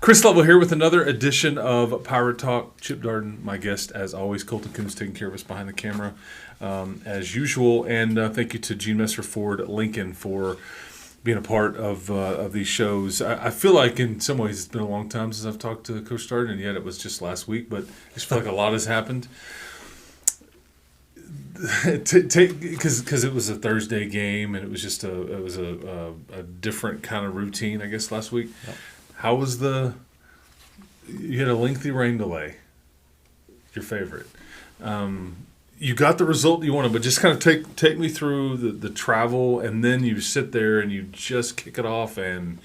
Chris Lovell here with another edition of Pirate Talk. Chip Darden, my guest, as always. Colton Coons taking care of us behind the camera, as usual. And thank you to Gene Messer Ford Lincoln for being a part of these shows. I feel like in some ways it's been a long time since I've talked to Coach Darden, and yet it was just last week. But I just feel like a lot has happened. Because it was a Thursday game, and it was just a different kind of routine, I guess, last week. Yep. How was you had a lengthy rain delay, your favorite. You got the result you wanted, but just kind of take me through the travel, and then you sit there and you just kick it off, and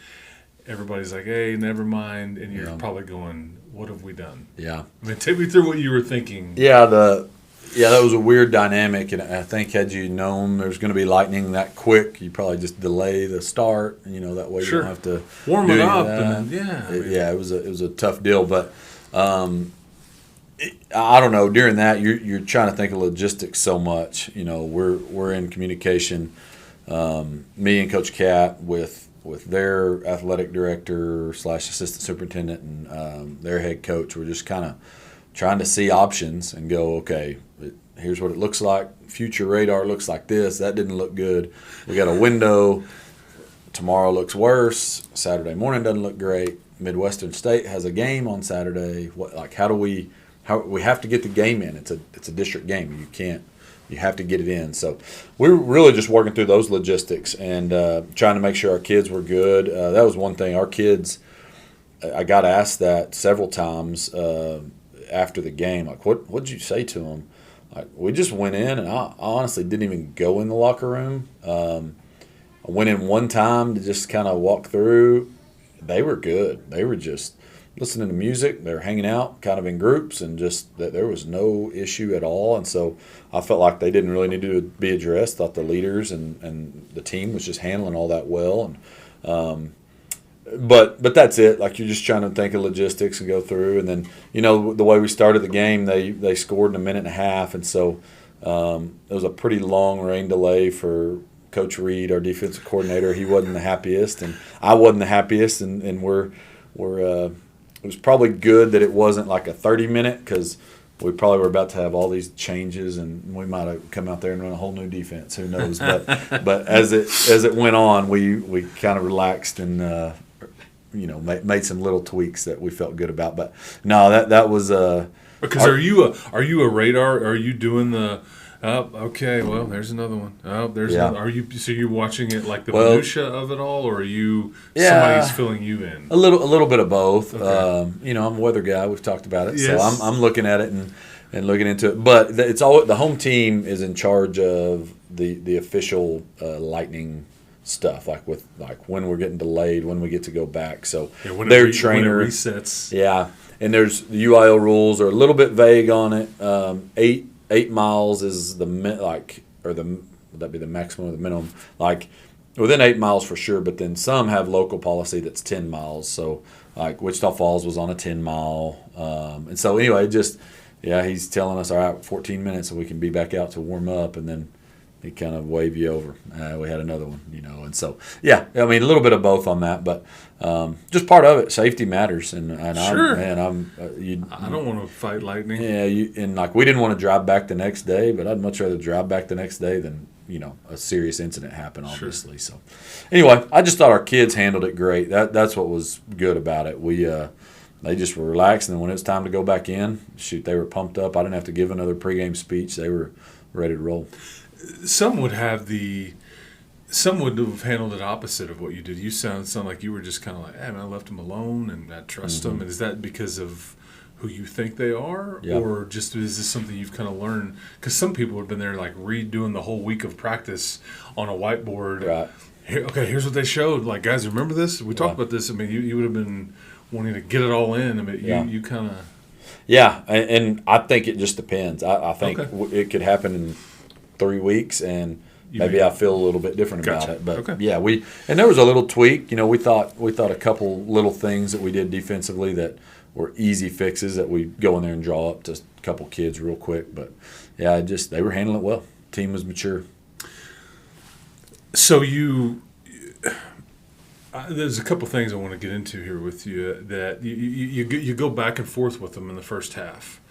everybody's like, hey, never mind, and you're probably going, what have we done? Yeah. I mean, take me through what you were thinking. Yeah, that was a weird dynamic, and I think had you known there's going to be lightning that quick, you probably just delay the start. That way you don't have to warm it up. It was a tough deal, but I don't know. During that, you're trying to think of logistics so much. We're in communication. Me and Coach Cat with their athletic director / assistant superintendent and their head coach. We're just kind of trying to see options and go, okay, here's what it looks like. Future radar looks like this. That didn't look good. We got a window. Tomorrow looks worse. Saturday morning doesn't look great. Midwestern State has a game on Saturday. How we have to get the game in. It's a district game. You have to get it in. So we're really just working through those logistics and trying to make sure our kids were good. That was one thing. Our kids, I got asked that several times after the game, like, what did you say to them? Like, we just went in, and I honestly didn't even go in the locker room. I went in one time to just kind of walk through. They were good. They were just listening to music. They were hanging out kind of in groups, and just that there was no issue at all. And so I felt like they didn't really need to be addressed. Thought the leaders and the team was just handling all that well. And But that's it. Like, you're just trying to think of logistics and go through. And then, the way we started the game, they scored in a minute and a half. And so it was a pretty long rain delay for Coach Reed, our defensive coordinator. He wasn't the happiest, and I wasn't the happiest. And it was probably good that it wasn't like a 30-minute, because we probably were about to have all these changes, and we might have come out there and run a whole new defense. Who knows? But as it went on, we kind of relaxed and made some little tweaks that we felt good about. But no, that was because are you a radar? Are you doing the okay, well, there's another one. Another. Are you watching it like the minutia of it all, or are you somebody's filling you in? A little bit of both. Okay. I'm a weather guy. We've talked about it, yes. So I'm looking at it and looking into it. But it's all the home team is in charge of the official lightning stuff, like when we're getting delayed, when we get to go back. So their trainer when it resets. Yeah, and there's the UIL rules are a little bit vague on it. 8 miles is would that be the maximum or the minimum? Like within 8 miles for sure, but then some have local policy that's 10 miles. So like Wichita Falls was on a 10 mile, and so anyway, he's telling us, all right, 14 minutes, so we can be back out to warm up, and then he kind of wave you over. We had another one, and so a little bit of both on that, but just part of it. Safety matters, and sure. I don't want to fight lightning. Yeah, we didn't want to drive back the next day, but I'd much rather drive back the next day than a serious incident happen, obviously. Sure. So anyway, I just thought our kids handled it great. That's what was good about it. They just were relaxed, and then when it was time to go back in, they were pumped up. I didn't have to give another pregame speech. They were ready to roll. Some would have handled it opposite of what you did. You sound like you were just kind of like, hey, man, I left them alone and I trust them. And is that because of who you think they are? Yeah. Or just is this something you've kind of learned? Because some people have been there like redoing the whole week of practice on a whiteboard. Right. Here's what they showed. Like, guys, remember this? We talked about this. I mean, you would have been wanting to get it all in. I mean, you kind of... Yeah, and I think it just depends. I think it could happen in 3 weeks, and maybe I feel a little bit different about it. But and there was a little tweak. We thought a couple little things that we did defensively that were easy fixes that we go in there and draw up to a couple kids real quick. But they were handling it well. Team was mature. So There's a couple things I want to get into here with you that you go back and forth with them in the first half.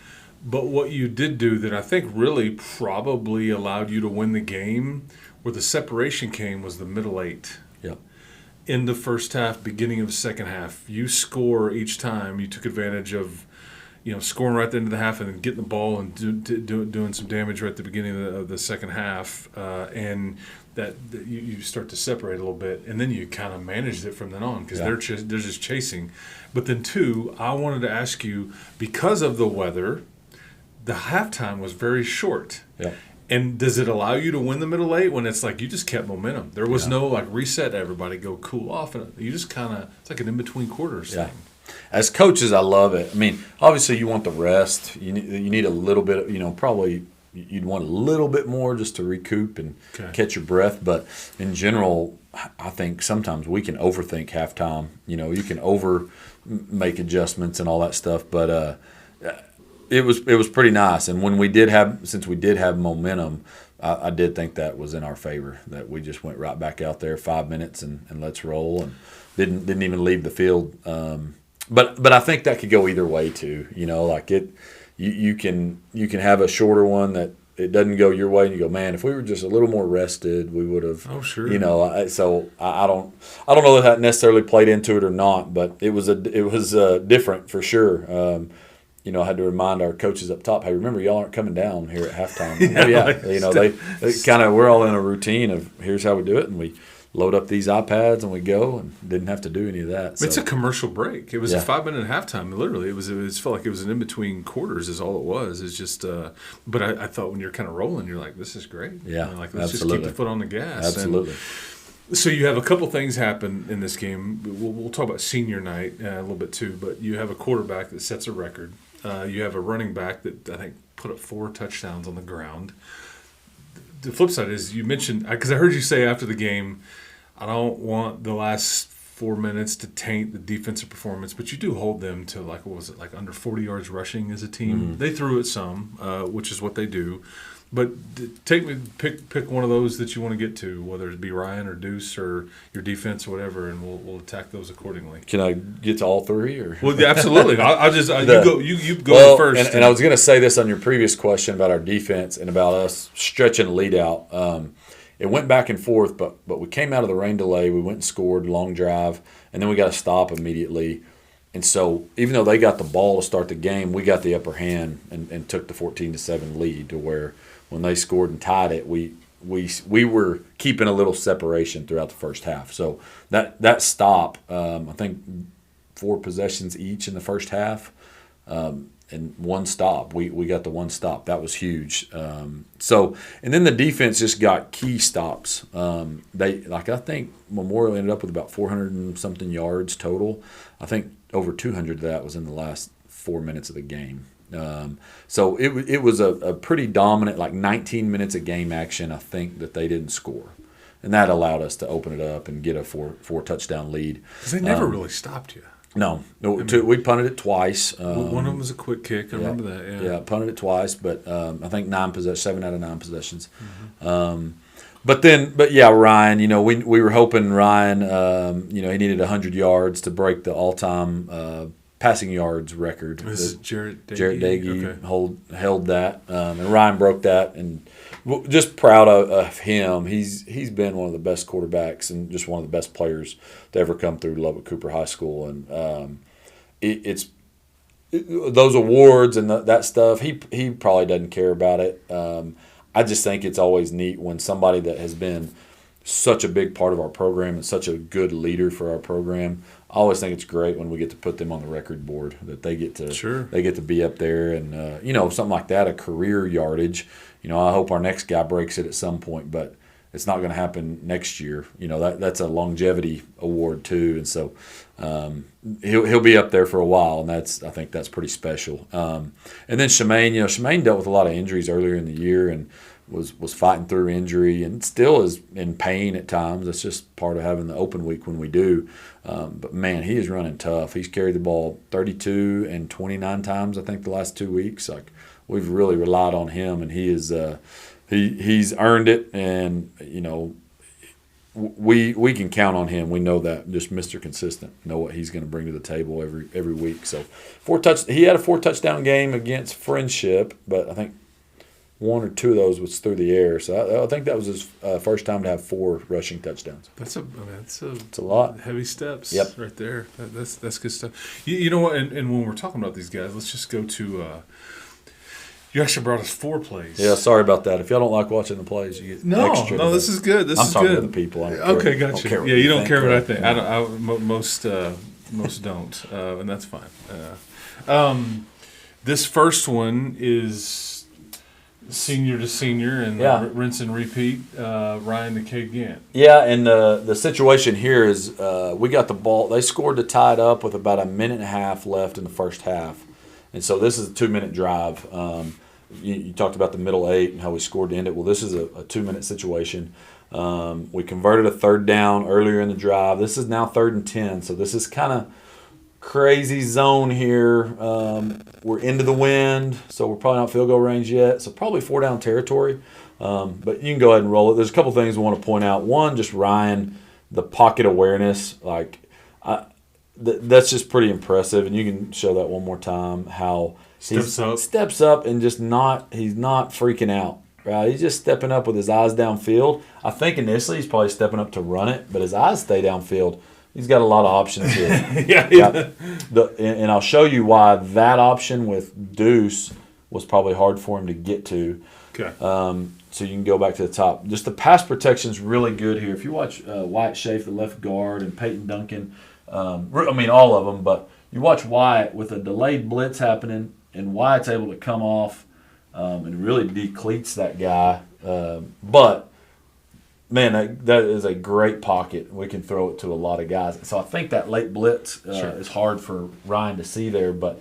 But what you did do that I think really probably allowed you to win the game where the separation came was the middle eight. Yep. In the first half, beginning of the second half, you score each time. You took advantage of, scoring right at the end of the half and then getting the ball and doing some damage right at the beginning of the second half. And that you start to separate a little bit, and then you kind of managed it from then on because they're just chasing. But then two, I wanted to ask you, because of the weather, the halftime was very short. Yeah. And does it allow you to win the middle eight when it's like you just kept momentum? There was no like reset, everybody go cool off, and you just kind of, it's like an in between quarters thing. As coaches, I love it. I mean, obviously you want the rest. You need a little bit. Probably you'd want a little bit more just to recoup and catch your breath. But in general, I think sometimes we can overthink halftime. You can make adjustments and all that stuff, but. It was pretty nice, and since we did have momentum, I did think that was in our favor. That we just went right back out there 5 minutes and let's roll, and didn't even leave the field. But I think that could go either way too. Like you can have a shorter one that it doesn't go your way, and you go, man, if we were just a little more rested, we would have. Oh sure. So I don't know that necessarily played into it or not, but it was different for sure. I had to remind our coaches up top, hey, remember, y'all aren't coming down here at halftime. We're all in a routine of here's how we do it, and we load up these iPads and we go, and didn't have to do any of that. So. It's a commercial break. It was a 5-minute halftime. Literally, it felt like it was an in between quarters. Is all it was. It's just. But I thought when you're kind of rolling, you're like, this is great. Yeah, let's absolutely. just keep the foot on the gas. Absolutely. So you have a couple things happen in this game. We'll talk about senior night a little bit too, but you have a quarterback that sets a record. You have a running back that I think put up 4 touchdowns on the ground. The flip side is you mentioned, because I heard you say after the game, I don't want the last 4 minutes to taint the defensive performance, but you do hold them to under 40 yards rushing as a team. Mm-hmm. They threw it some, which is what they do. But pick one of those that you want to get to, whether it be Ryan or Deuce or your defense or whatever, and we'll attack those accordingly. Can I get to all 3? Or? Well, yeah, absolutely. You go first. And I was going to say this on your previous question about our defense and about us stretching the lead out. It went back and forth, but we came out of the rain delay. We went and scored, long drive, and then we got to stop immediately. And so even though they got the ball to start the game, we got the upper hand and took the 14-7 lead to where when they scored and tied it, we were keeping a little separation throughout the first half. So that stop, I think 4 possessions each in the first half, and 1 stop. We got the 1 stop. That was huge. And then the defense just got key stops. I think Memorial ended up with about 400 and something yards total. I think over 200 of that was in the last 4 minutes of the game. So it was a pretty dominant, 19 minutes of game action, I think, that they didn't score. And that allowed us to open it up and get a 4 touchdown lead. Because they never really stopped you. No. We punted it twice. One of them was a quick kick. I remember that, Yeah, punted it twice, but I think 7 out of 9 possessions. Mm-hmm. But Ryan, we were hoping Ryan, he needed 100 yards to break the all-time passing yards record. This is Jarrett Dagey. Jarrett Dagey held that, and Ryan broke that, and just proud of him. He's been one of the best quarterbacks and just one of the best players to ever come through Lubbock Cooper High School, and it's those awards and that stuff. He probably doesn't care about it. I just think it's always neat when somebody that has been such a big part of our program and such a good leader for our program. I always think it's great when we get to put them on the record board, that they get to be up there, and something like that, a career yardage. I hope our next guy breaks it at some point, but it's not going to happen next year. That's a longevity award too, and so he'll be up there for a while, and I think that's pretty special. And then Shemaine dealt with a lot of injuries earlier in the year and was fighting through injury and still is in pain at times. That's just part of having the open week when we do. But man, he is running tough. He's carried the ball 32 and 29 times, I think, the last 2 weeks. We've really relied on him, and he is he's earned it. And we can count on him. We know that. Just Mr. Consistent. Know what he's going to bring to the table every week. So he had a 4-touchdown game against Friendship, but I think 1 or 2 of those was through the air. So I think that was his first time to have 4 rushing touchdowns. That's a lot. Heavy steps. Yep. Right there. That's good stuff. You know what? And when we're talking about these guys, let's just go to. You actually brought us 4 plays. Yeah, sorry about that. If y'all don't like watching the plays, you get extra. No, this is good. I'm talking to the people. Okay, gotcha. Yeah, you don't care what I think. Most don't, and that's fine. This first one is senior to senior and rinse and repeat. Ryan to Cade Gant. Yeah, and the situation here is we got the ball. They scored to tie it up with about a minute and a half left in the first half, and so this is a 2-minute drive. You talked about the middle 8 and how we scored to end it. Well, this is a 2-minute situation. We converted a 3rd down earlier in the drive. This is now 3rd and 10, so this is kind of crazy zone here. We're into the wind, so we're probably not field goal range yet. So probably 4-down territory, but you can go ahead and roll it. There's a couple things I want to point out. One, just Ryan, the pocket awareness, that's just pretty impressive, and you can show that one more time. How steps up and he's not freaking out. Right, he's just stepping up with his eyes downfield. I think initially he's probably stepping up to run it, but his eyes stay downfield. He's got a lot of options here. And I'll show you why that option with Deuce was probably hard for him to get to. Okay. So you can go back to the top. Just the pass protection is really good here. If you watch Wyatt Schaaf, the left guard, and Peyton Duncan, all of them, but you watch Wyatt with a delayed blitz happening, and Wyatt's able to come off and really decleats that guy. But man, that is a great pocket. We can throw it to a lot of guys. So I think that late blitz is hard for Ryan to see there, but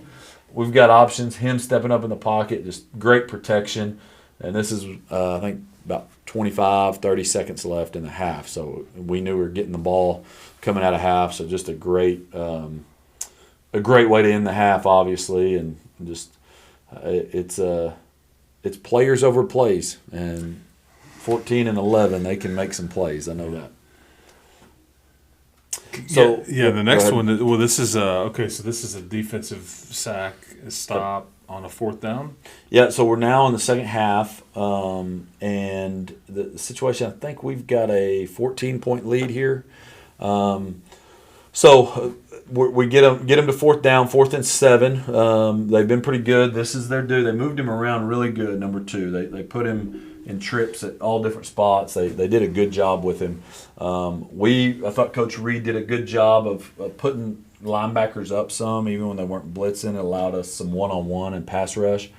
we've got options. Him stepping up in the pocket, just great protection. And this is, I think, about 25, 30 seconds left in the half. So we knew we were getting the ball coming out of half. So just a great way to end the half, obviously. And just it's players over plays. And 14 and 11, they can make some plays. I know that. So the next one. Well, this is okay. So this is a defensive sack, a stop on a 4th down. Yeah. So we're now in the second half, and the situation. I think we've got a 14-point lead here. So we get them to 4th down, 4th and 7. They've been pretty good. This is their due. They moved him around really good. Number 2, they put him in trips at all different spots. They did a good job with him. I thought Coach Reed did a good job of putting linebackers up some, even when they weren't blitzing. It allowed us some one-on-one and pass rush.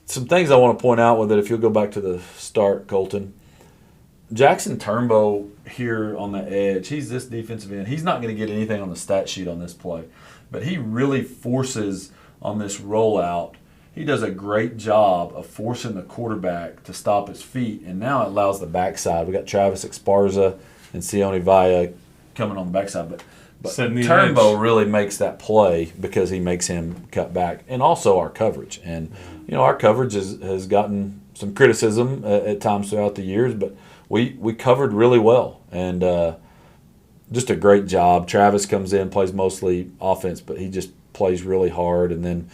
Some things I want to point out with it, if you'll go back to the start, Colton. Jackson Turnbow here on the edge, he's this defensive end. He's not going to get anything on the stat sheet on this play, but he really forces on this rollout. He does a great job of forcing the quarterback to stop his feet, and now it allows the backside. We got Travis Esparza and Sione Vaya coming on the backside, but Turnbow really makes that play because he makes him cut back, and also our coverage. And our coverage has gotten some criticism at times throughout the years, but we covered really well, and just a great job. Travis comes in, plays mostly offense, but he just plays really hard, and then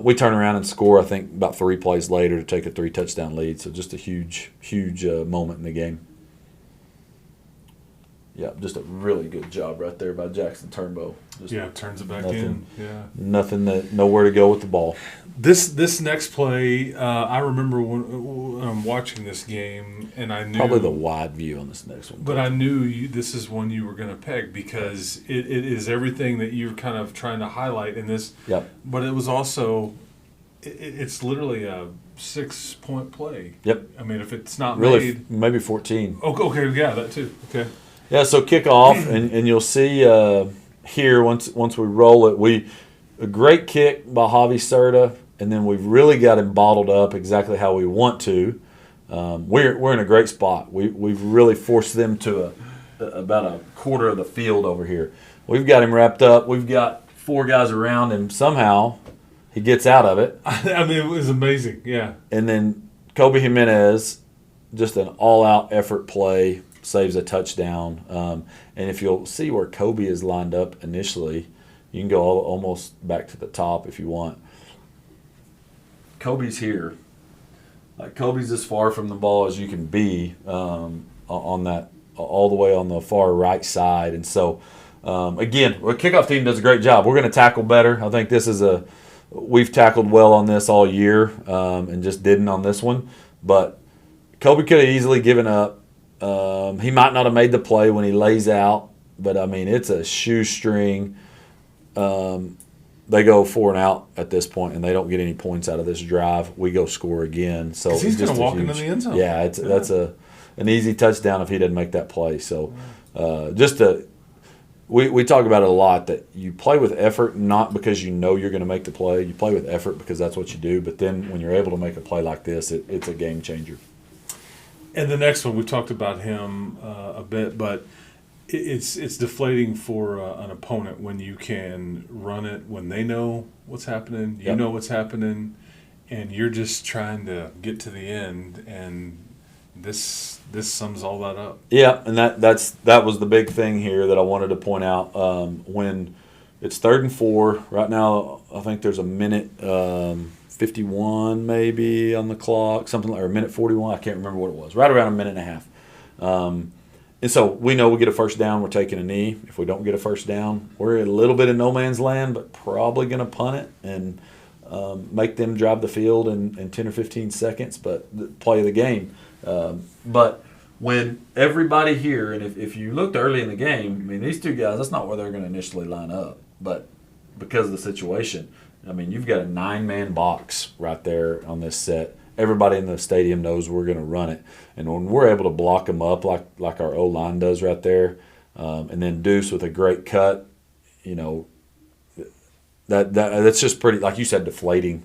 we turn around and score, I think, about 3 plays later to take a 3-touchdown lead. So just a huge, huge moment in the game. Yeah, just a really good job right there by Jackson Turnbow. Turns it back in. Yeah, nowhere to go with the ball. This next play, I remember when I'm watching this game, and I knew probably the wide view on this next one. But I knew this is one you were going to peg because it is everything that you're kind of trying to highlight in this. Yep. But it was also, it's literally a 6-point play. Yep. I mean, if it's not really, maybe 14. Okay, yeah, that too. Okay. Yeah, so kick off, and you'll see here once we roll it, a great kick by Javi Serta, and then we've really got him bottled up exactly how we want to. We're in a great spot. We've really forced them to about a quarter of the field over here. We've got him wrapped up. We've got 4 guys around him. Somehow he gets out of it. I mean, it was amazing. Yeah. And then Kobe Jimenez, just an all-out effort play. saves a touchdown. And if you'll see where Kobe is lined up initially, you can go almost back to the top if you want. Kobe's here. Like Kobe's as far from the ball as you can be on that, all the way on the far right side. And so, again, our kickoff team does a great job. We're going to tackle better. I think we've tackled well on this all year and just didn't on this one. But Kobe could have easily given up. He might not have made the play when he lays out, but, I mean, it's a shoestring. They go 4 and out at this point, and they don't get any points out of this drive. We go score again. So he's going to walk into the end zone. Yeah, that's an easy touchdown if he didn't make that play. So we talk about it a lot, that you play with effort not because you know you're going to make the play. You play with effort because that's what you do. But then when you're able to make a play like this, it's a game changer. And the next one, we've talked about him a bit, but it's deflating for an opponent when you can run it when they know what's happening, you know what's happening, and you're just trying to get to the end, and this sums all that up. Yeah, and that was the big thing here that I wanted to point out. When it's 3rd and 4, right now I think there's a minute 51 maybe on the clock, something like, or a minute 41, I can't remember what it was, right around a minute and a half. And so we know we get a first down, we're taking a knee. If we don't get a first down, we're a little bit in no man's land, but probably going to punt it and make them drive the field in 10 or 15 seconds, but play the game. But when everybody here, and if you looked early in the game, I mean, these two guys, that's not where they're going to initially line up. But because of the situation, I mean, you've got a 9-man box right there on this set. Everybody in the stadium knows we're going to run it. And when we're able to block them up like our O-line does right there, and then Deuce with a great cut, you know, that's just pretty, like you said, deflating.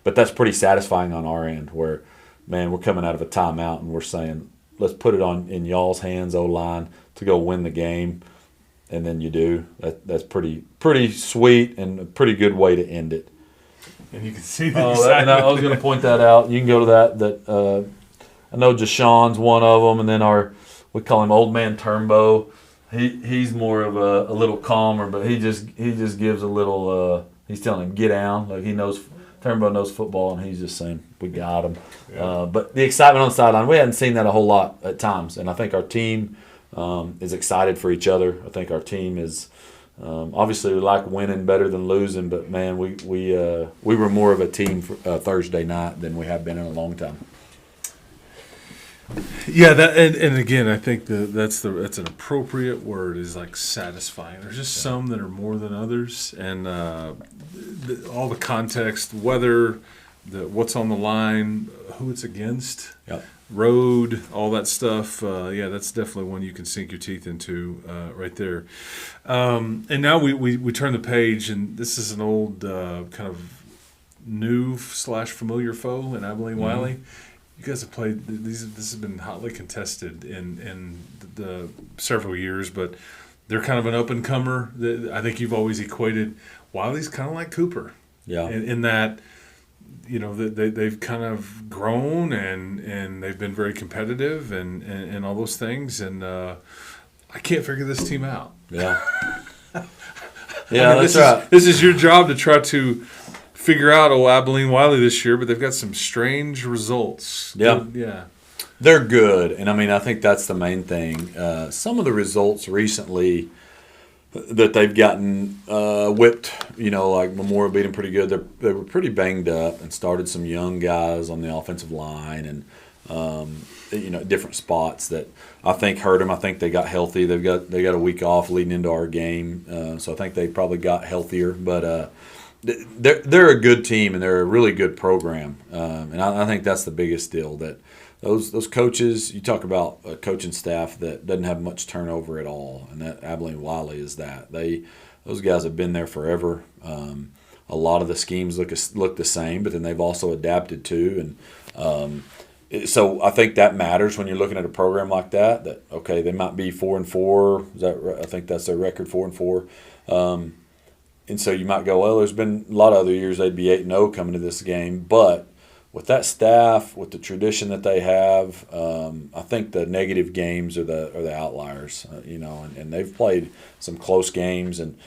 But that's pretty satisfying on our end where, man, we're coming out of a timeout and we're saying, let's put it in y'all's hands, O-line, to go win the game. And then you do. That's pretty sweet and a pretty good way to end it. And you can see the excitement. I was going to point that out. You can go to that. I know Jashawn's one of them, and then we call him Old Man Turnbow. He's more of a little calmer, but he just gives a little. He's telling him get down, like he knows. Turnbow knows football, and he's just saying we got him. Yeah. But the excitement on the sideline, we hadn't seen that a whole lot at times, and I think our team is excited for each other. I think our team is. Obviously, we like winning better than losing, but man, we were more of a team for, Thursday night than we have been in a long time. Yeah, and again, I think that's an appropriate word, is like satisfying. There's just some that are more than others, and all the context, whether what's on the line, who it's against. Yep. Road, all that stuff. That's definitely one you can sink your teeth into right there. And now we turn the page, and this is an old kind of new / familiar foe in Abilene Wylie. Mm-hmm. You guys have played these. This has been hotly contested in the several years, but they're kind of an up and comer. I think you've always equated Wylie's kind of like Cooper. Yeah. In that. You know, they've kind of grown and they've been very competitive and all those things. And I can't figure this team out. Yeah. That's right. This is your job to try to figure out Abilene Wylie this year, but they've got some strange results. Yeah. Yeah. They're good. And, I mean, I think that's the main thing. Some of the results recently that they've gotten whipped, you know, like Memorial beat them pretty good. They were pretty banged up and started some young guys on the offensive line and, you know, different spots that I think hurt them. I think they got healthy. They got a week off leading into our game, so I think they probably got healthier. But they're a good team and they're a really good program, and I think that's the biggest deal, that those coaches, you talk about a coaching staff that doesn't have much turnover at all, and that Abilene Wylie is that. Those guys have been there forever. A lot of the schemes look the same, but then they've also adapted too. And so I think that matters when you're looking at a program like that. That okay, they might be 4-4. I think that's their record, 4-4. And so you might go, well, there's been a lot of other years they'd be 8-0 coming to this game, but with that staff, with the tradition that they have, I think the negative games are the outliers. And they've played some close games and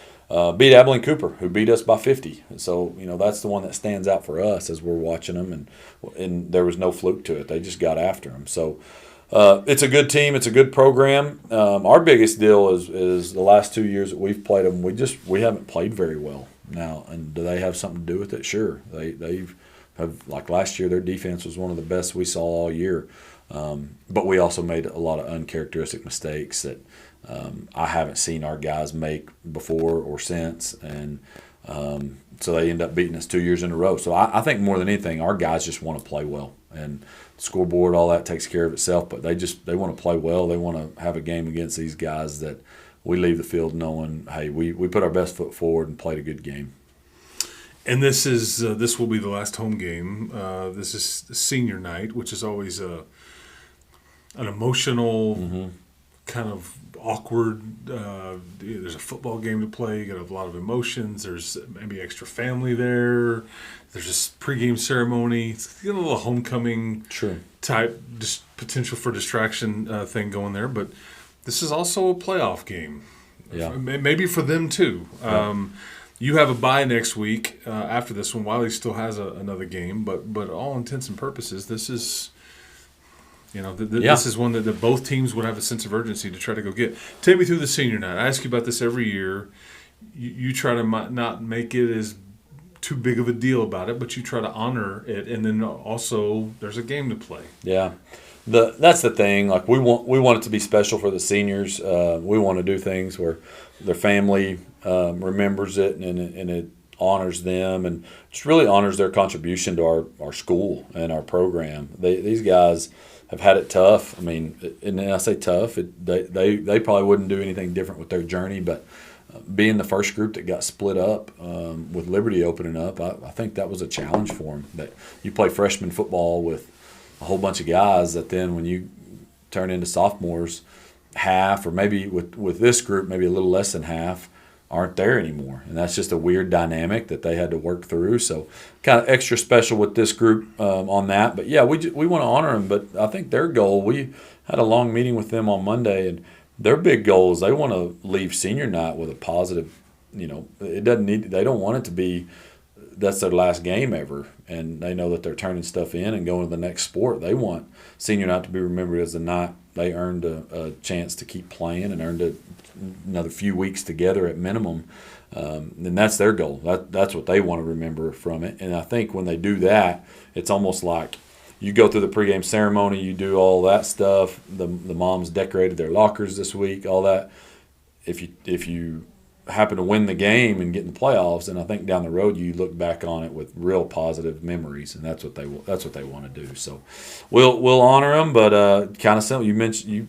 beat Abilene Cooper, who beat us by 50. And so that's the one that stands out for us as we're watching them, and there was no fluke to it. They just got after them. So. It's a good team. It's a good program. Our biggest deal is the last 2 years that we've played them. We haven't played very well now, and do they have something to do with it? Sure. They have, like last year, their defense was one of the best we saw all year, but we also made a lot of uncharacteristic mistakes that I haven't seen our guys make before or since, and so they end up beating us 2 years in a row. So I think more than anything, our guys just want to play well, and scoreboard, all that takes care of itself, but they want to play well. They want to have a game against these guys that we leave the field knowing, hey, we put our best foot forward and played a good game. And this will be the last home game. This is senior night, which is always an emotional, kind of awkward. There's a football game to play. You got a lot of emotions. There's maybe extra family there. There's this pregame ceremony. It's a little homecoming type potential for distraction thing going there. But this is also a playoff game. Yeah. Maybe for them too. You have a bye next week after this one. Wylie still has another game. But all intents and purposes, this is... This is one that both teams would have a sense of urgency to try to go get. Take me through the senior night. I ask you about this every year. You try to not make it as too big of a deal about it, but you try to honor it, and then also there's a game to play. Yeah, that's the thing. Like we want it to be special for the seniors. We want to do things where their family remembers it and it honors them and just really honors their contribution to our school and our program. These guys have had it tough. I mean, and I say tough. They probably wouldn't do anything different with their journey, but being the first group that got split up with Liberty opening up, I think that was a challenge for them. That you play freshman football with a whole bunch of guys that then when you turn into sophomores, half or maybe with this group, maybe a little less than half, aren't there anymore. And that's just a weird dynamic that they had to work through. So kind of extra special with this group on that. But, yeah, we want to honor them. But I think their goal, we had a long meeting with them on Monday, and their big goal is they want to leave senior night with a positive, they don't want it to be that's their last game ever. And they know that they're turning stuff in and going to the next sport. They want senior night to be remembered as the night they earned a chance to keep playing and earned another few weeks together at minimum. And that's their goal. That's what they want to remember from it. And I think when they do that, it's almost like you go through the pregame ceremony, you do all that stuff. The moms decorated their lockers this week, all that. If you happen to win the game and get in the playoffs, and I think down the road you look back on it with real positive memories, and that's what they want to do. So we'll honor them, but kind of similar. You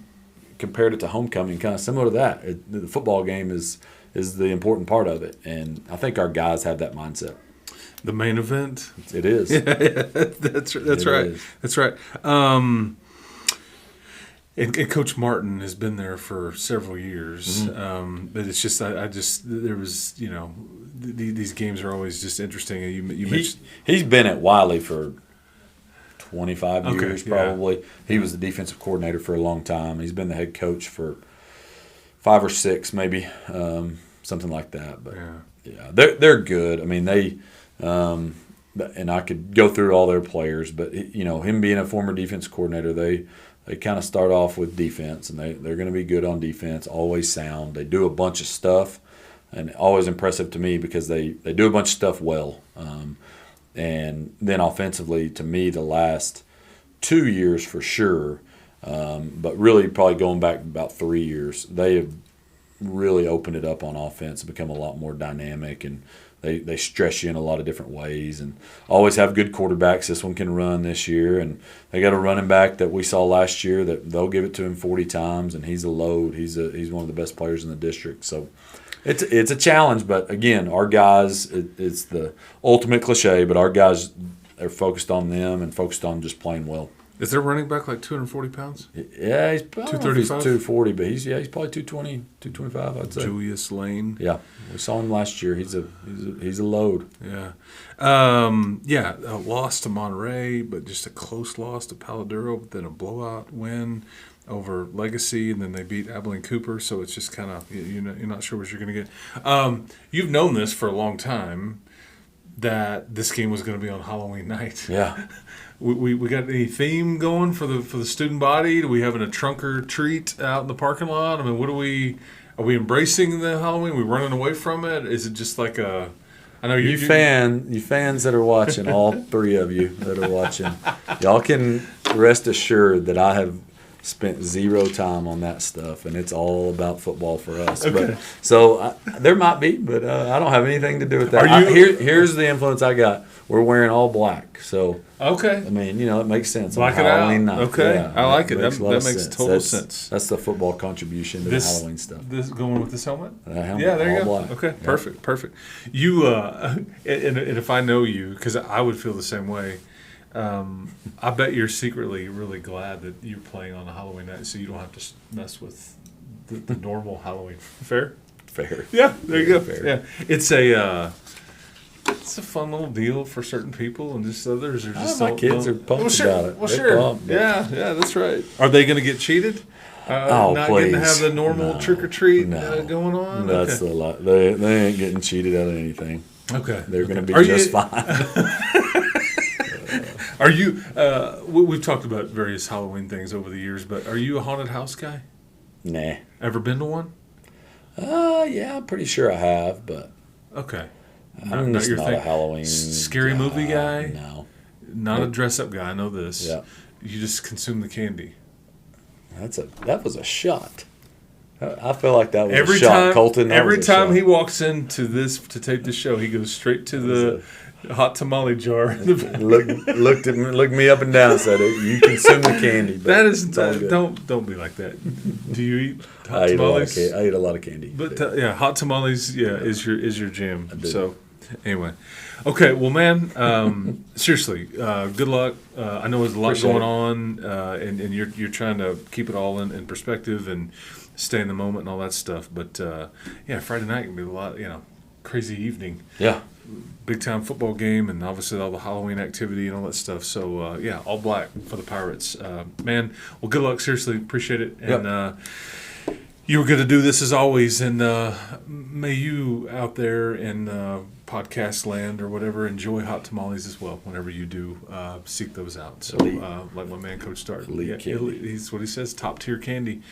compared it to homecoming, kind of similar to that. The football game is the important part of it, and I think our guys have that mindset. The main event. It is. Yeah, that's right. Is. That's right. And Coach Martin has been there for several years, but it's just there was these games are always just interesting. And you mentioned he's been at Wylie for 25 years probably. Yeah. He was the defensive coordinator for a long time. He's been the head coach for 5 or 6 maybe, something like that. But yeah, they're good. I mean they. And I could go through all their players, but him being a former defense coordinator, they kind of start off with defense, and they're going to be good on defense, always sound. They do a bunch of stuff, and always impressive to me because they do a bunch of stuff well. And then offensively, to me, the last 2 years for sure, but really probably going back about 3 years, they have really opened it up on offense and become a lot more dynamic, and they stress you in a lot of different ways and always have good quarterbacks. This one can run this year, and they got a running back that we saw last year that they'll give it to him 40 times, and he's a load. He's one of the best players in the district. So it's a challenge, but again, our guys, it's the ultimate cliche, but our guys are focused on them and focused on just playing well. Is their running back like 240 pounds? Yeah, he's probably 235? 240, but he's probably 220, 225, I'd say. Julius Lane. Yeah, we saw him last year. He's a load. Yeah. A loss to Monterey, but just a close loss to Paladuro, but then a blowout win over Legacy, and then they beat Abilene Cooper. So it's just kind of, you're not sure what you're going to get. You've known this for a long time, that this game was going to be on Halloween night. Yeah. We got any theme going for the student body? Do we having a trunk or treat out in the parking lot? I mean, are we embracing the Halloween? Are we running away from it? Is it just like a? I know you fans that are watching, all three of you that are watching, y'all can rest assured that I have spent zero time on that stuff, and it's all about football for us. Okay. There might be, but I don't have anything to do with that. Here's the influence I got. We're wearing all black, so okay. I mean, it makes sense. Black on it Halloween out. night. Okay, Yeah, I like it. That makes sense. total sense. That's the football contribution to the Halloween stuff. This going with this helmet? Helmet, yeah, there you go. Black. Okay, yeah. Perfect. You and if I know you, because I would feel the same way. I bet you're secretly really glad that you're playing on a Halloween night, so you don't have to mess with the normal Halloween. Fair? Yeah, there you go. Fair. Yeah, it's a fun little deal for certain people, and just others are just. My kids are pumped about it. Well, They're sure. pumped, Yeah, that's right. Are they going to get cheated? Not please. getting to have the normal trick or treat going on. That's a lot. They ain't getting cheated out of anything. Okay, they're going to be just fine. Are you? We've talked about various Halloween things over the years, but are you a haunted house guy? Nah. Ever been to one? Yeah, I'm pretty sure I have, but okay. I'm just not a Halloween scary movie guy. No, not a dress up guy. I know this. Yeah. You just consume the candy. That was a shot. I feel like that was a shot, Colton. Every time he walks into this to tape the show, he goes straight to the hot tamale jar. looked me up and down and said, "You consume the candy." That is don't be like that. Do you eat hot tamales? I eat a lot of candy. But hot tamales, is your jam. So anyway, okay. Well, man, seriously, good luck. I know there's a lot going on, and you're trying to keep it all in perspective and stay in the moment and all that stuff. But Friday night can be a lot. Crazy evening. Yeah. Big time football game, and obviously all the Halloween activity and all that stuff. So all black for the Pirates, man. Well, good luck. Seriously, appreciate it. And you were going to do this as always, and may you out there in podcast land or whatever enjoy hot tamales as well. Whenever you do, seek those out. So like my man Coach Dart, he's what he says, top tier candy.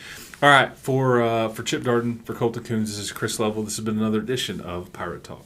All right, for Chip Darden, for Colton Coons, this is Chris Level. This has been another edition of Pirate Talk.